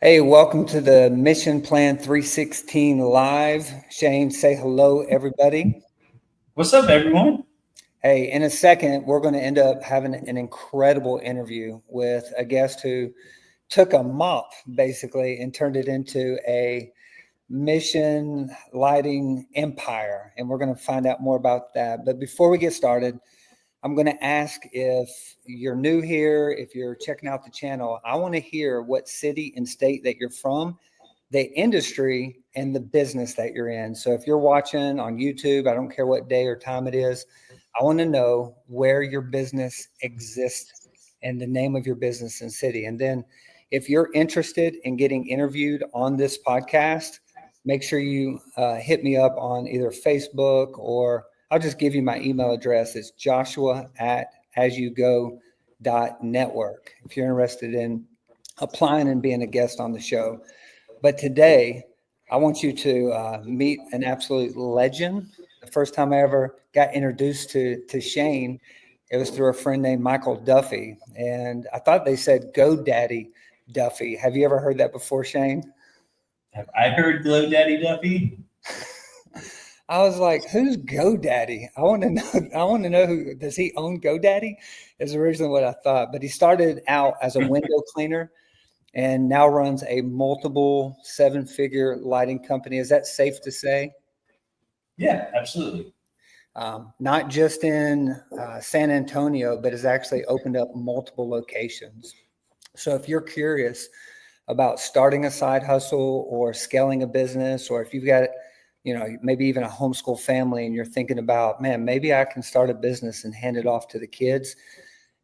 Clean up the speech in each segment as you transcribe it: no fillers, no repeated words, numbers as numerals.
Hey, welcome to the Mission Plan 316 Live. Shane, say hello, everybody. What's up, everyone? Hey, in a second, we're going to end up having an incredible interview with a guest who took a mop, basically, and turned it into a mission lighting empire. And we're going to find out more about that. But before we get started, I'm going to ask if you're new here, if you're checking out the channel, I want to hear what city and state that you're from, the industry, and the business that you're in. So if you're watching on YouTube, I don't care what day or time it is, I want to know where your business exists and the name of your business and city. And then if you're interested in getting interviewed on this podcast, make sure you hit me up on either Facebook or I'll just give you my email address. It's joshua@asyougo.network if you're interested in applying and being a guest on the show. But today, I want you to meet an absolute legend. The first time I ever got introduced to Shane, it was through a friend named Michael Duffy. And I thought they said GoDaddy Duffy. Have you ever heard that before, Shane? Have I heard GoDaddy Duffy? I was like, "Who's GoDaddy? I want to know. I want to know who does he own GoDaddy?" Is originally what I thought. But he started out as a window cleaner, and now runs a multiple seven-figure lighting company. Is that safe to say? Yeah, absolutely. Not just in San Antonio, but has actually opened up multiple locations. So if you're curious about starting a side hustle or scaling a business, or if you've got, maybe even a homeschool family and you're thinking about, man, maybe I can start a business and hand it off to the kids.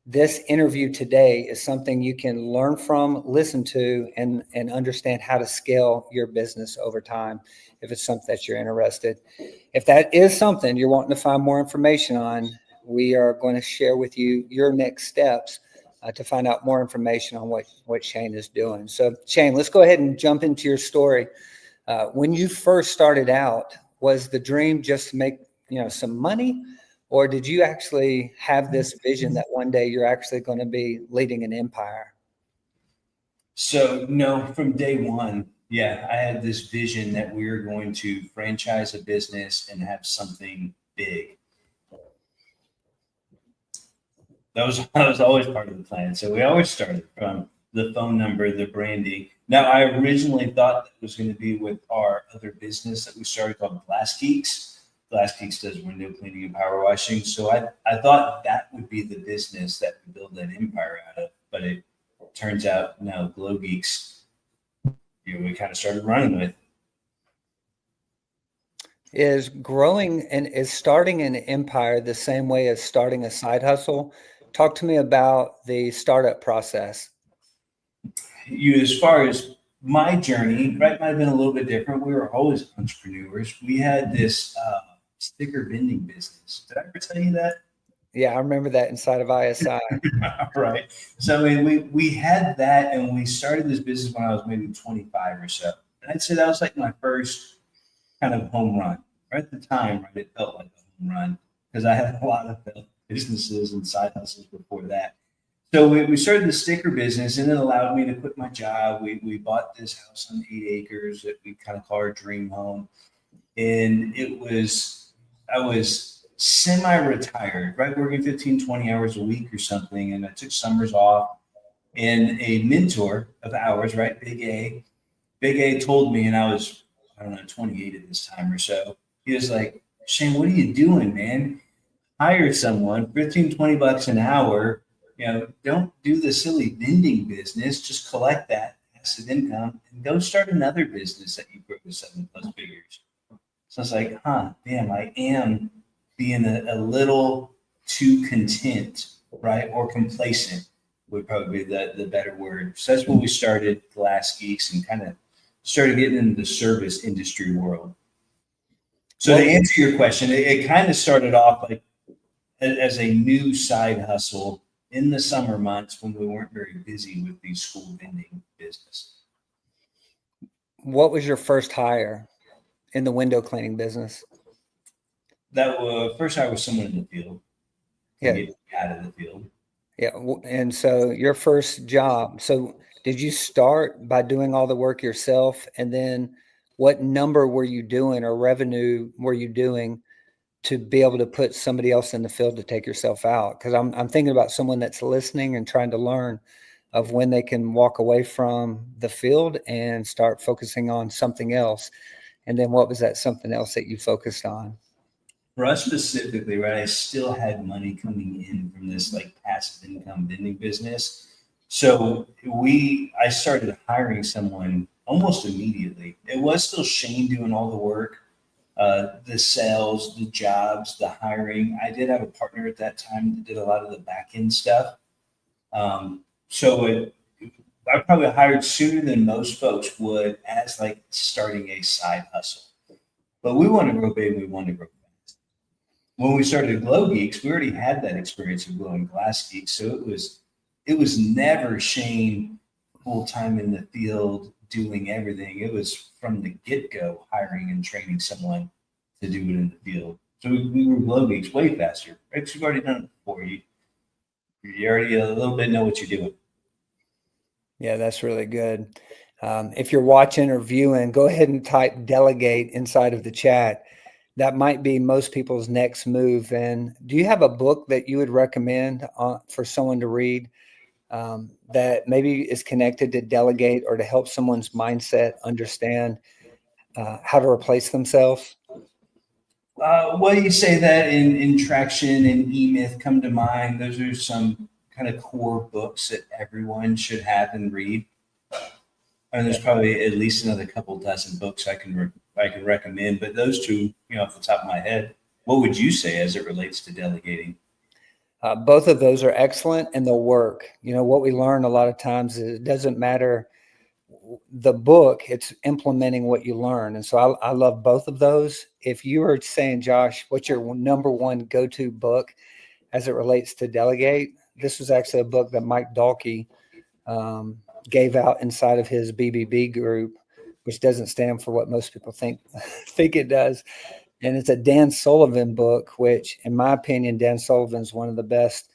This interview today is something you can learn from, listen to, and understand how to scale your business over time if it's something that you're interested. If that is something you're wanting to find more information on, we are going to share with you your next steps to find out more information on what Shane is doing. So Shane, let's go ahead and jump into your story. When you first started out, was the dream just to make some money? Or did you actually have this vision that one day you're actually going to be leading an empire? So, no, from day one, yeah, I had this vision that we were going to franchise a business and have something big. That was always part of the plan. So we always started from the phone number, the branding. Now, I originally thought that was going to be with our other business that we started called Glass Geeks. Glass Geeks does window cleaning and power washing. So I thought that would be the business that would build that empire out of. But it turns out now Glow Geeks, we kind of started running with. Is growing and is starting an empire the same way as starting a side hustle? Talk to me about the startup process. As far as my journey, right, might have been a little bit different. We were always entrepreneurs. We had this sticker vending business. Did I ever tell you that? Yeah, I remember that inside of ISI. Right. So I mean, we had that, and we started this business when I was maybe 25 or so. And I'd say that was like my first kind of home run. Right at the time, right, it felt like a home run because I had a lot of businesses and side hustles before that. So we started the sticker business, and it allowed me to quit my job. We bought this house on 8 acres that we kind of call our dream home, and I was semi-retired, right, working 15, 20 hours a week or something, and I took summers off. And a mentor of ours, right, Big A told me, and I don't know, 28 at this time or so. He was like, Shane, what are you doing, man? Hire someone, 15, 20 bucks an hour. Don't do the silly vending business. Just collect that passive income and go start another business that you grow to 7+ figures. So I was like, damn, I am being a little too content, right? Or complacent would probably be the better word. So that's when we started Glass Geeks and kind of started getting into the service industry world. So to answer your question, it kind of started off like as a new side hustle in the summer months when we weren't very busy with the school vending business. What was your first hire in the window cleaning business? That was first I was someone in the field. Yeah. Get out of the field. Yeah. And so your first job, so Did you start by doing all the work yourself? And then what number were you doing or revenue were you doing to be able to put somebody else in the field to take yourself out? Because I'm thinking about someone that's listening and trying to learn of when they can walk away from the field and start focusing on something else. And then what was that something else that you focused on? For us specifically, right, I still had money coming in from this like passive income vending business. So I started hiring someone almost immediately. It was still Shane doing all the work, the sales, the jobs, the hiring. I did have a partner at that time that did a lot of the back end stuff. So I probably hired sooner than most folks would as like starting a side hustle. But we want to grow big. We want to grow fast. When we started Glow Geeks, we already had that experience of glowing glass geeks. So it was never Shane full time in the field doing everything. It was from the get go hiring and training someone to do it in the field. So we grew Glow Geeks way faster. Right? 'Cause we've already done it before. You already a little bit know what you're doing. Yeah, that's really good. If you're watching or viewing, go ahead and type delegate inside of the chat. That might be most people's next move. And do you have a book that you would recommend for someone to read that maybe is connected to delegate or to help someone's mindset understand how to replace themselves? Well, you say that in Traction and E-Myth come to mind. Those are some kind of core books that everyone should have and read. And there's probably at least another couple dozen books I can recommend. But those two, off the top of my head, what would you say as it relates to delegating? Both of those are excellent and they'll work. What we learn a lot of times is it doesn't matter the book, it's implementing what you learn. And so I love both of those. If you were saying, Josh, what's your number one go-to book as it relates to delegate? This was actually a book that Mike Dalkey gave out inside of his BBB group, which doesn't stand for what most people think it does. And it's a Dan Sullivan book, which in my opinion, Dan Sullivan's one of the best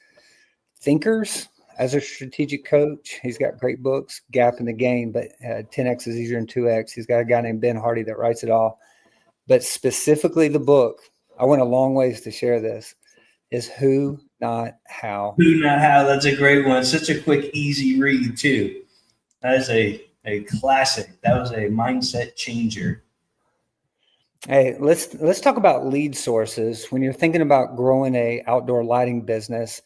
thinkers as a strategic coach. He's got great books, Gap in the Game, but 10X is easier than 2X. He's got a guy named Ben Hardy that writes it all. But specifically the book, I went a long ways to share this, is Who, Not How. Who, Not How. That's a great one. Such a quick, easy read too. That is a classic. That was a mindset changer. Hey, let's talk about lead sources. When you're thinking about growing a outdoor lighting business,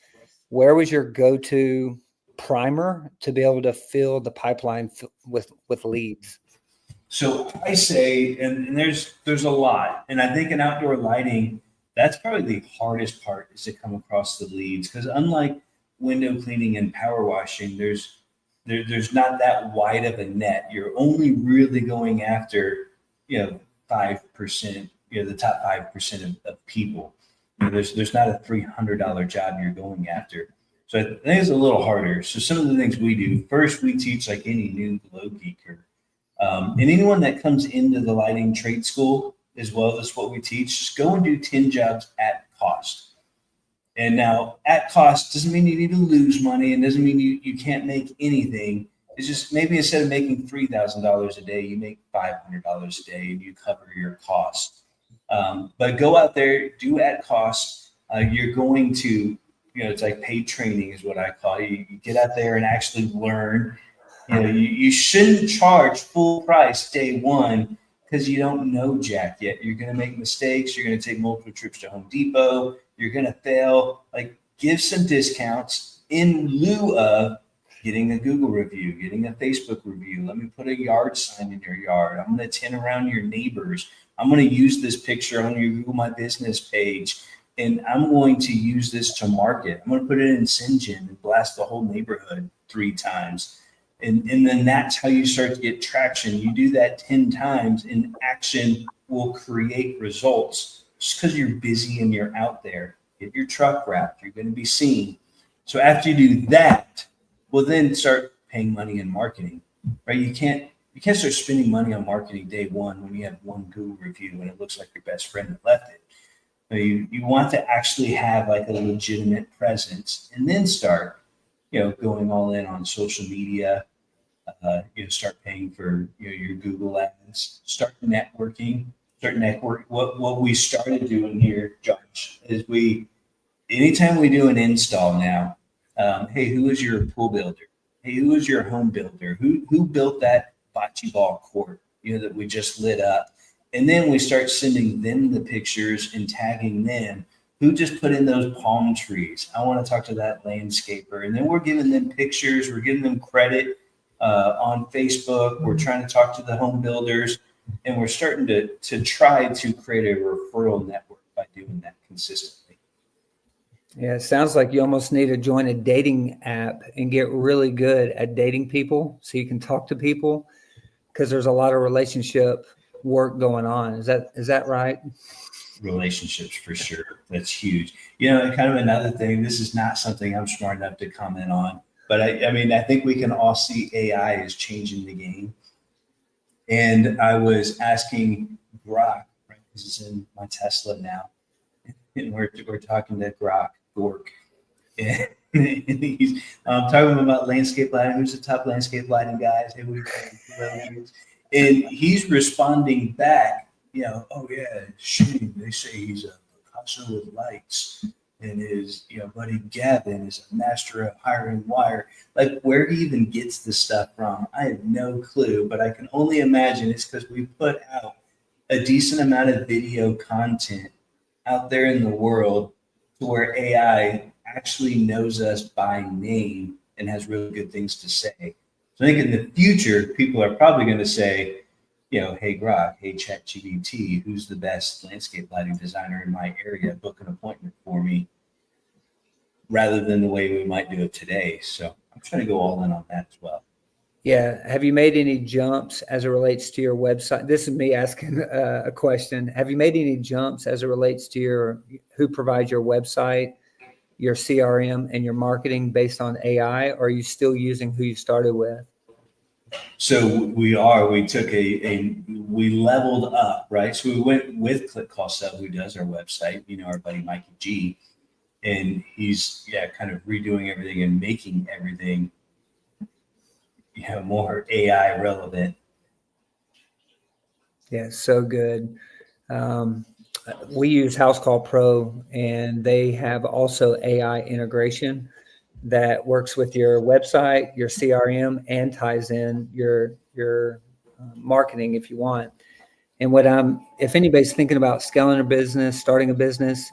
where was your go-to primer to be able to fill the pipeline with leads? So I say, and there's a lot, and I think in outdoor lighting, that's probably the hardest part is to come across the leads because unlike window cleaning and power washing, there's not that wide of a net. You're only really going after 5%, the top 5% of people. There's not a $300 job you're going after. So I think it's a little harder. So some of the things we do, first we teach like any new glow geeker. And anyone that comes into the lighting trade school, as well as what we teach, just go and do 10 jobs at cost. And now at cost doesn't mean you need to lose money and doesn't mean you can't make anything. It's just maybe instead of making $3,000 a day, you make $500 a day and you cover your costs. But go out there, do at cost. You're going to, it's like paid training is what I call it. You get out there and actually learn. You shouldn't charge full price day one because you don't know jack yet. You're going to make mistakes. You're going to take multiple trips to Home Depot. You're going to fail. Like, give some discounts in lieu of getting a Google review, getting a Facebook review. Let me put a yard sign in your yard. I'm going to tin around your neighbors. I'm going to use this picture on your Google My Business page, and I'm going to use this to market. I'm going to put it in Syngin and blast the whole neighborhood 3 times. And then that's how you start to get traction. You do that 10 times and action will create results just because you're busy and you're out there. Get your truck wrapped. You're going to be seen. So after you do that, we'll then start paying money in marketing, right? You can't start spending money on marketing day one when you have one Google review and it looks like your best friend that left it. So you want to actually have like a legitimate presence and then start, going all in on social media. Start paying for your Google ads, start networking, What we started doing here, Josh, is anytime we do an install now, hey, who is your pool builder? Hey, who is your home builder? Who built that bocce ball court, that we just lit up? And then we start sending them the pictures and tagging them. Who just put in those palm trees? I want to talk to that landscaper. And then we're giving them pictures. We're giving them credit on Facebook. We're trying to talk to the home builders. And we're starting to try to create a referral network by doing that consistently. Yeah, it sounds like you almost need to join a dating app and get really good at dating people so you can talk to people, because there's a lot of relationship work going on. Is that right? Relationships, for sure. That's huge. And kind of another thing, this is not something I'm smart enough to comment on, but I think we can all see AI is changing the game. And I was asking Grok, right? This is in my Tesla now. And we're talking to Grok, and he's talking about landscape lighting. Who's the top landscape lighting guys? Hey, and he's responding back, oh yeah, Shane, they say he's a Picasso with lights, and his buddy Gavin is a master of hiring wire. Like, where he even gets the stuff from, I have no clue, but I can only imagine it's because we put out a decent amount of video content out there in the world to where AI actually knows us by name and has really good things to say. So I think in the future, people are probably going to say, hey Grok, hey ChatGPT, who's the best landscape lighting designer in my area? Book an appointment for me, rather than the way we might do it today. So I'm trying to go all in on that as well. Yeah. Have you made any jumps as it relates to your website? This is me asking a question. Have you made any jumps as it relates to who provides your website, your CRM, and your marketing based on AI? Or are you still using who you started with? So we took we leveled up, right? So we went with Click Call Sell, who does our website, our buddy Mikey G, and he's kind of redoing everything and making everything more AI relevant. Yeah, so good. We use House Call Pro, and they have also AI integration that works with your website, your CRM, and ties in your marketing if you want. And if anybody's thinking about scaling a business, starting a business,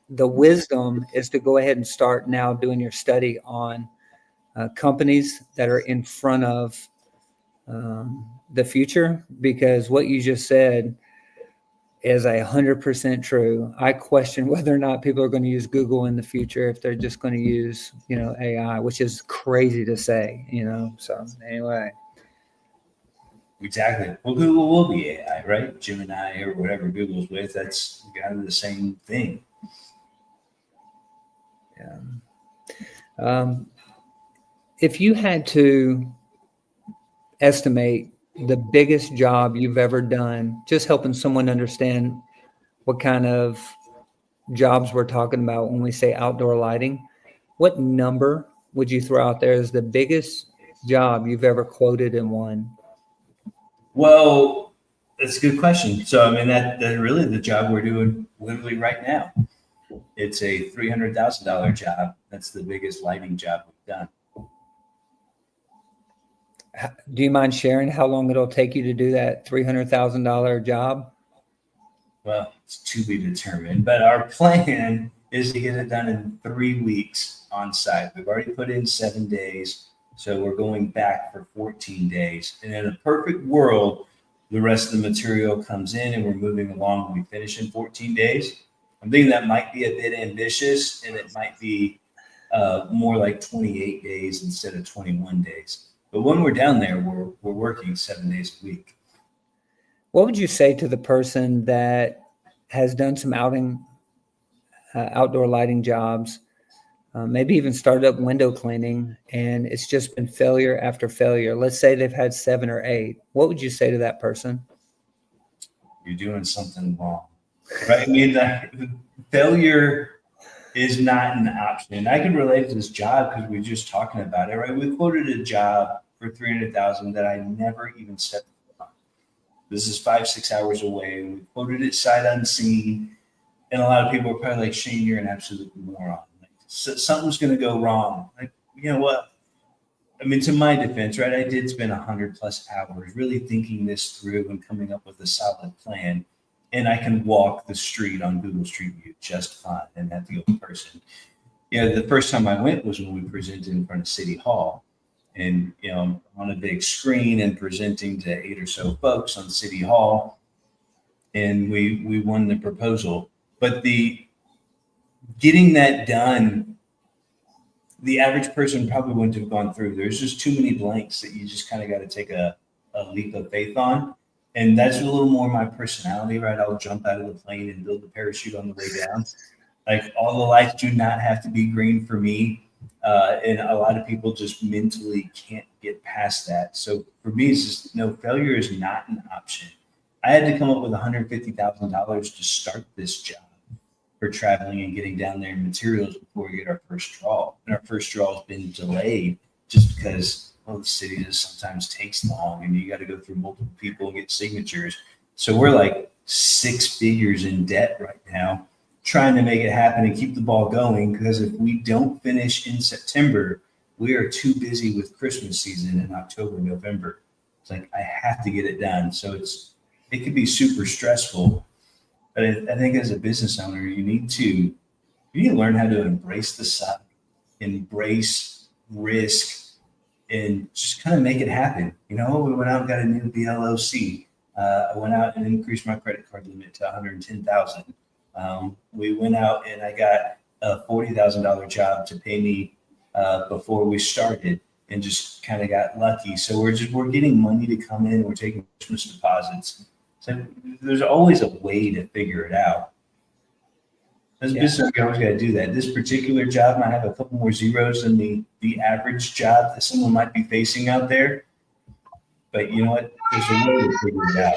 the wisdom is to go ahead and start now doing your study on companies that are in front of the future, because what you just said is 100% true. I question whether or not people are going to use Google in the future if they're just going to use, AI, which is crazy to say, so anyway. Exactly. Well, Google will be AI, right? Gemini or whatever Google's with, that's kind of the same thing. Yeah. If you had to estimate the biggest job you've ever done, just helping someone understand what kind of jobs we're talking about when we say outdoor lighting, what number would you throw out there as the biggest job you've ever quoted and won? Well, that's a good question. So, that's really the job we're doing literally right now. It's a $300,000 job. That's the biggest lighting job we've done. Do you mind sharing how long it'll take you to do that $300,000 job? Well, it's to be determined, but our plan is to get it done in 3 weeks on site. We've already put in 7 days, so we're going back for 14 days. And in a perfect world, the rest of the material comes in and we're moving along and we finish in 14 days. I'm thinking that might be a bit ambitious, and it might be more like 28 days instead of 21 days. But when we're down there, we're working 7 days a week. What would you say to the person that has done some outdoor lighting jobs, maybe even started up window cleaning, and it's just been failure after failure? Let's say they've had 7 or 8. What would you say to that person? You're doing something wrong, right? That failure is not an option. And I can relate to this job because we were just talking about it, right? We quoted a job for 300,000 that I never even stepped on. This is 5-6 hours away. We quoted it sight unseen. And a lot of people are probably like, Shane, you're an absolute moron. Like, something's going to go wrong. Like, you know what? I mean, to my defense, right? I did spend 100+ hours really thinking this through and coming up with a solid plan. And I can walk the street on Google Street View just fine and not the old person. The first time I went was when we presented in front of City Hall. And, on a big screen and presenting to 8 or so folks on City Hall. And we won the proposal. But the getting that done, the average person probably wouldn't have gone through. There's just too many blanks that you just kind of got to take a leap of faith on. And that's a little more my personality, right? I'll jump out of the plane and build the parachute on the way down. Like, all the lights do not have to be green for me. And a lot of people just mentally can't get past that. So for me, it's just, no, failure is not an option. I had to come up with $150,000 to start this job for traveling and getting down there in materials before we get our first draw. And our first draw has been delayed just because, the city just sometimes takes long and you got to go through multiple people and get signatures. So we're like 6 figures in debt right now, trying to make it happen and keep the ball going, because if we don't finish in September, we are too busy with Christmas season in October, November. It's like, I have to get it done. So it could be super stressful. But I think as a business owner, you need to learn how to embrace the suck, embrace risk, and just kind of make it happen. We went out and got a new BLOC. I went out and increased my credit card limit to $110,000. We went out and I got a $40,000 job to pay me before we started, and just kind of got lucky. So we're getting money to come in. We're taking Christmas deposits. So there's always a way to figure it out. As a business, you always got to do that. This particular job might have a couple more zeros than the average job that someone might be facing out there. But you know what? There's a way to figure it out.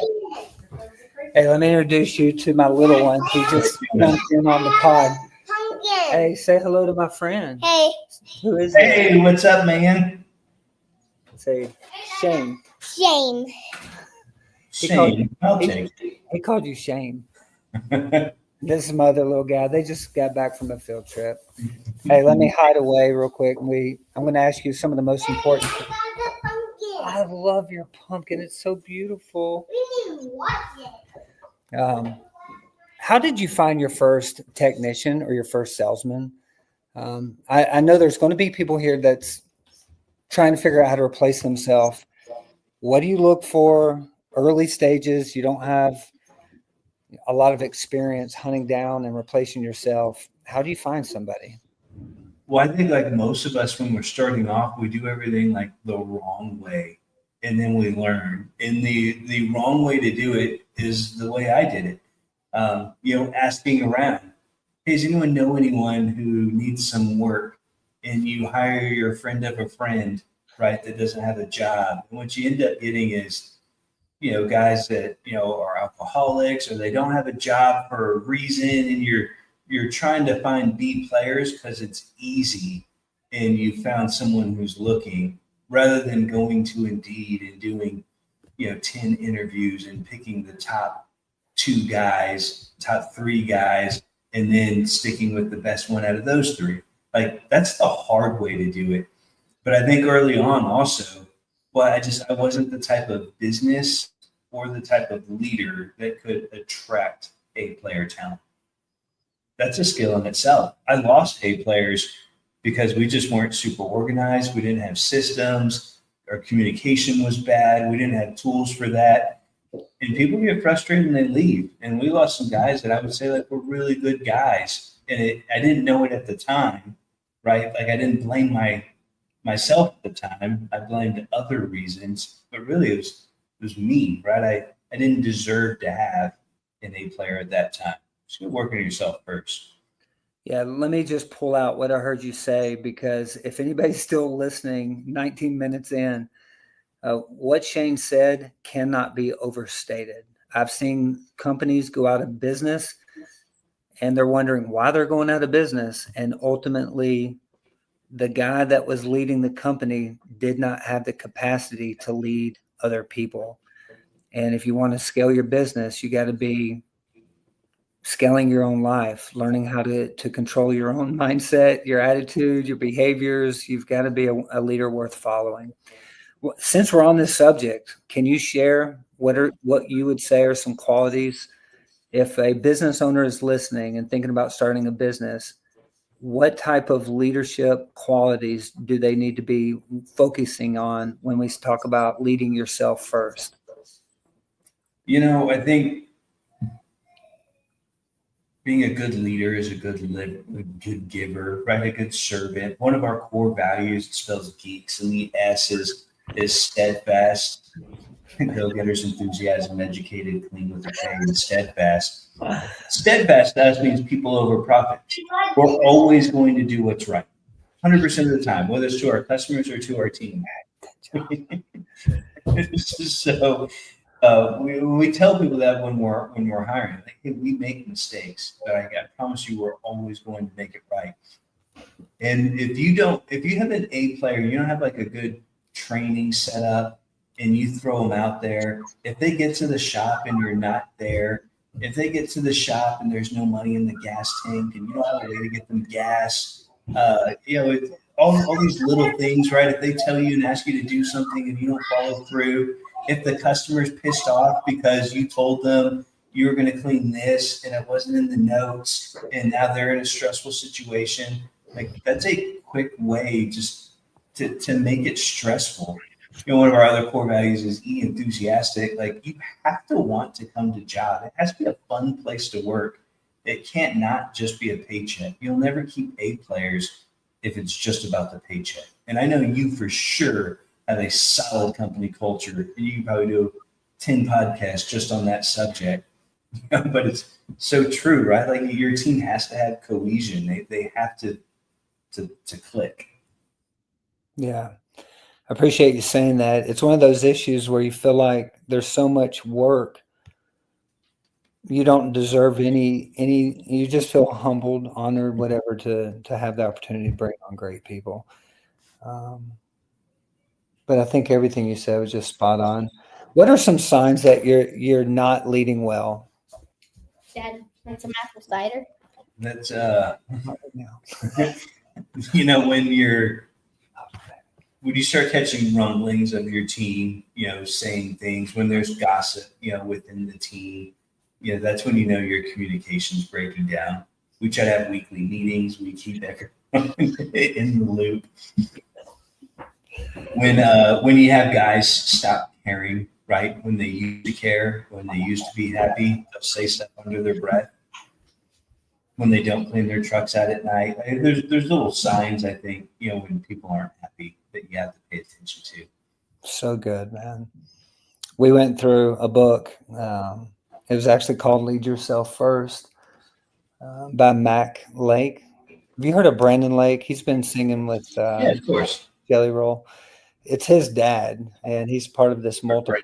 Hey, let me introduce you to my little one. He just jumped in on the pod. Hey, say hello to my friend. Hey. Who is Hey, what's up, man? Say Shane. Shane. Shane, I'll take it. He called you Shane. This is my other little guy. They just got back from a field trip. Hey, let me hide away real quick. I'm going to ask you some of the most important. I love your pumpkin. It's so beautiful. How did you find your first technician or your first salesman? I know there's going to be people here that's trying to figure out how to replace themselves. What do you look for? Early stages, you don't have a lot of experience hunting down and replacing yourself. How do you find somebody? Well, I think like most of us, when we're starting off, we do everything like the wrong way, and then we learn. And the wrong way to do it is the way I did it. Asking around. Hey, does anyone know anyone who needs some work? And you hire your friend of a friend, right, that doesn't have a job. And what you end up getting is, guys that, are alcoholics, or they don't have a job for a reason, and you're trying to find B players because it's easy and you found someone who's looking, rather than going to Indeed and doing, 10 interviews and picking the top 2 guys, top 3 guys, and then sticking with the best one out of those 3. Like, that's the hard way to do it. But I think early on also, I wasn't the type of business or the type of leader that could attract A player talent. That's a skill in itself. I lost A players because we just weren't super organized. We didn't have systems. Our communication was bad. We didn't have tools for that. And people get frustrated and they leave. And we lost some guys that I would say like were really good guys. And I didn't know it at the time, right? Like, I didn't blame myself at the time. I blamed other reasons, but really it was me, right? I didn't deserve to have an A player at that time. So work on yourself first. Yeah, let me just pull out what I heard you say, because if anybody's still listening 19 minutes in, what Shane said cannot be overstated. I've seen companies go out of business and they're wondering why they're going out of business, and ultimately the guy that was leading the company did not have the capacity to lead other people. And if you want to scale your business, you got to be scaling your own life, learning how to control your own mindset, your attitude, your behaviors. You've got to be a leader worth following. Well, since we're on this subject, can you share what you would say are some qualities if a business owner is listening and thinking about starting a business? What type of leadership qualities do they need to be focusing on when we talk about leading yourself first? I think being a good leader is a good giver, right? A good servant. One of our core values, it spells geeks, and the S is steadfast. Go-getters, enthusiasm, educated, clean with a K, and steadfast. Steadfast to us means people over profit. We're always going to do what's right, 100% of the time, whether it's to our customers or to our team. So we tell people that when we're hiring, like, hey, we make mistakes, but I promise you, we're always going to make it right. And if you have an A player, you don't have like a good training set up, and you throw them out there. If they get to the shop and you're not there, if they get to the shop and there's no money in the gas tank and you don't have a way to get them gas, all these little things, right? If they tell you and ask you to do something and you don't follow through, if the customer's pissed off because you told them you were going to clean this and it wasn't in the notes, and now they're in a stressful situation, like that's a quick way just to make it stressful. One of our other core values is E, enthusiastic. Like, you have to want to come to job. It has to be a fun place to work. It can't not just be a paycheck. You'll never keep A players if it's just about the paycheck. And I know you for sure have a solid company culture, and you can probably do 10 podcasts just on that subject. But it's so true, right? Like, your team has to have cohesion. They have to click. Yeah. I appreciate you saying that. It's one of those issues where you feel like there's so much work. You don't deserve any, you just feel humbled, honored, whatever, to have the opportunity to bring on great people. But I think everything you said was just spot on. What are some signs that you're not leading well? Dad, want some apple cider? That's Now. when you start catching rumblings of your team, saying things, when there's gossip, within the team, that's when your communication's breaking down. We try to have weekly meetings. We keep everyone in the loop. When you have guys stop caring, right? When they used to care, when they used to be happy, they'll say stuff under their breath. When they don't clean their trucks out at night, there's little signs, I think, when people aren't happy, that you have to pay attention to. So good, man. We went through a book. It was actually called Lead Yourself First by Mac Lake. Have you heard of Brandon Lake? He's been singing with Yeah, of course. Jelly Roll. It's his dad, and he's part of this multiple.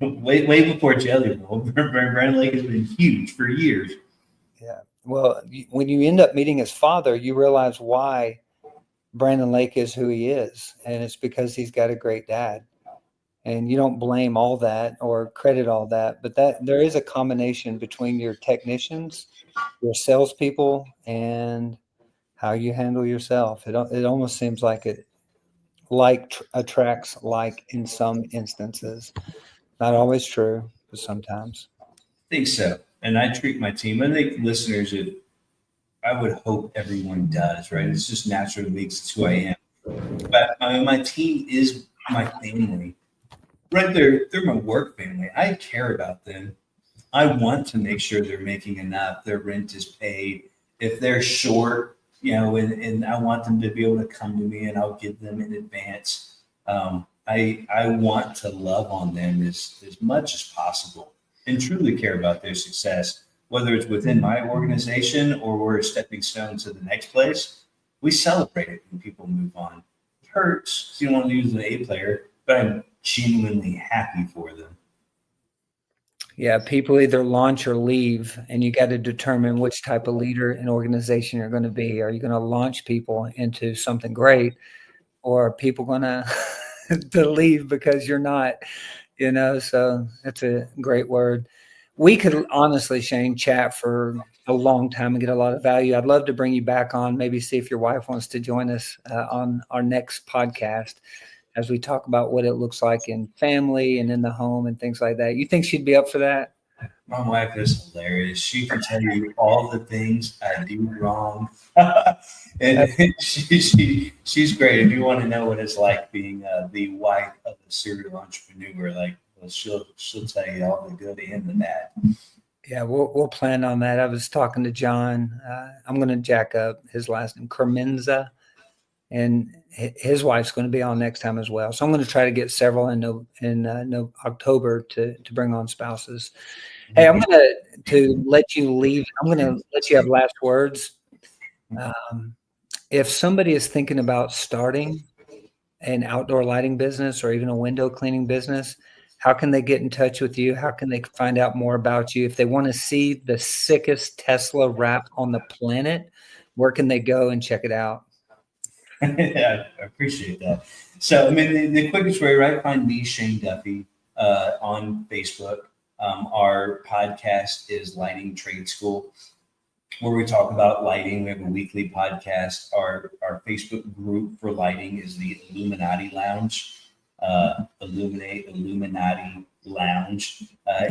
Way before Jelly Roll, Brandon Lake has been huge for years. Yeah. Well, when you end up meeting his father, you realize why Brandon Lake is who he is, and it's because he's got a great dad. And you don't blame all that or credit all that, but that there is a combination between your technicians, your salespeople, and how you handle yourself. It almost seems like it attracts like in some instances. Not always true, but sometimes. I think so. And I treat my team, I think listeners, I would hope everyone does, right? It's just natural. It makes it who I am. But my team is my family. Right, they're my work family. I care about them. I want to make sure they're making enough. Their rent is paid. If they're short, and I want them to be able to come to me, and I'll give them in advance. I want to love on them as much as possible and truly care about their success, whether it's within my organization or we're a stepping stone to the next place. We celebrate it when people move on. It hurts because you don't want to use an A player, but I'm genuinely happy for them. Yeah, people either launch or leave, and you got to determine which type of leader and organization you're going to be. Are you going to launch people into something great, or are people going to to leave because you're not? So that's a great word. We could honestly, Shane, chat for a long time and get a lot of value. I'd love to bring you back on, maybe see if your wife wants to join us on our next podcast as we talk about what it looks like in family and in the home and things like that. You think she'd be up for that? My wife is hilarious. She can tell you all the things I do wrong. And she's great. If you want to know what it's like being the wife of a serial entrepreneur, well, she'll tell you all the good and the bad. Yeah, we'll plan on that. I was talking to John. I'm going to jack up his last name, Kermenza, and his wife's going to be on next time as well. So I'm going to try to get several in October to bring on spouses. Hey, I'm going to let you leave. I'm going to let you have last words. If somebody is thinking about starting an outdoor lighting business or even a window cleaning business, how can they get in touch with you? How can they find out more about you? If they want to see the sickest Tesla wrap on the planet, where can they go and check it out? Yeah, I appreciate that. So, I mean, the quickest way, right? Find me, Shane Duffy, on Facebook. Our podcast is Lighting Trade School, where we talk about lighting. We have a weekly podcast. Our Facebook group for lighting is the Illuminati Lounge. Illuminati Lounge.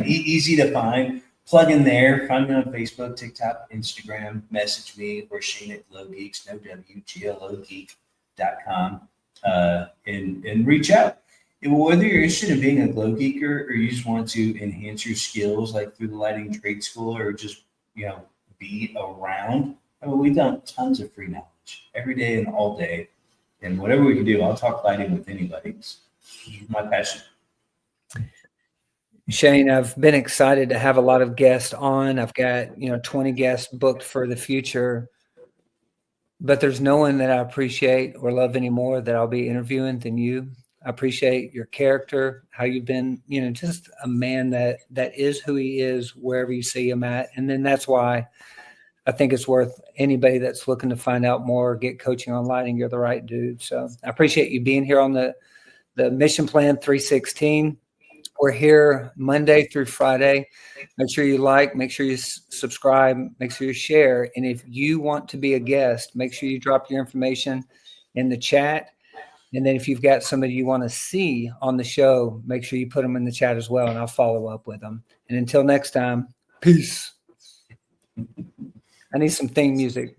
Easy to find. Plug in there. Find me on Facebook, TikTok, Instagram. Message me or Shane at Glow Geeks, no W, GLOgeek.com, and reach out. And whether you're interested in being a glow geeker or you just want to enhance your skills, like through the lighting trade school, or just be around. I mean, we've done tons of free knowledge every day and all day, and whatever we can do, I'll talk lighting with anybody. It's my passion. Shane, I've been excited to have a lot of guests on. I've got 20 guests booked for the future, but there's no one that I appreciate or love anymore that I'll be interviewing than you. I appreciate your character, how you've been, just a man that is who he is wherever you see him at. And then that's why I think it's worth anybody that's looking to find out more, get coaching on lighting. You're the right dude. So I appreciate you being here on the Mission Plan 316. We're here Monday through Friday. Make sure you like, make sure you subscribe, make sure you share. And if you want to be a guest, make sure you drop your information in the chat. And then if you've got somebody you want to see on the show, make sure you put them in the chat as well, and I'll follow up with them. And until next time, peace. I need some theme music.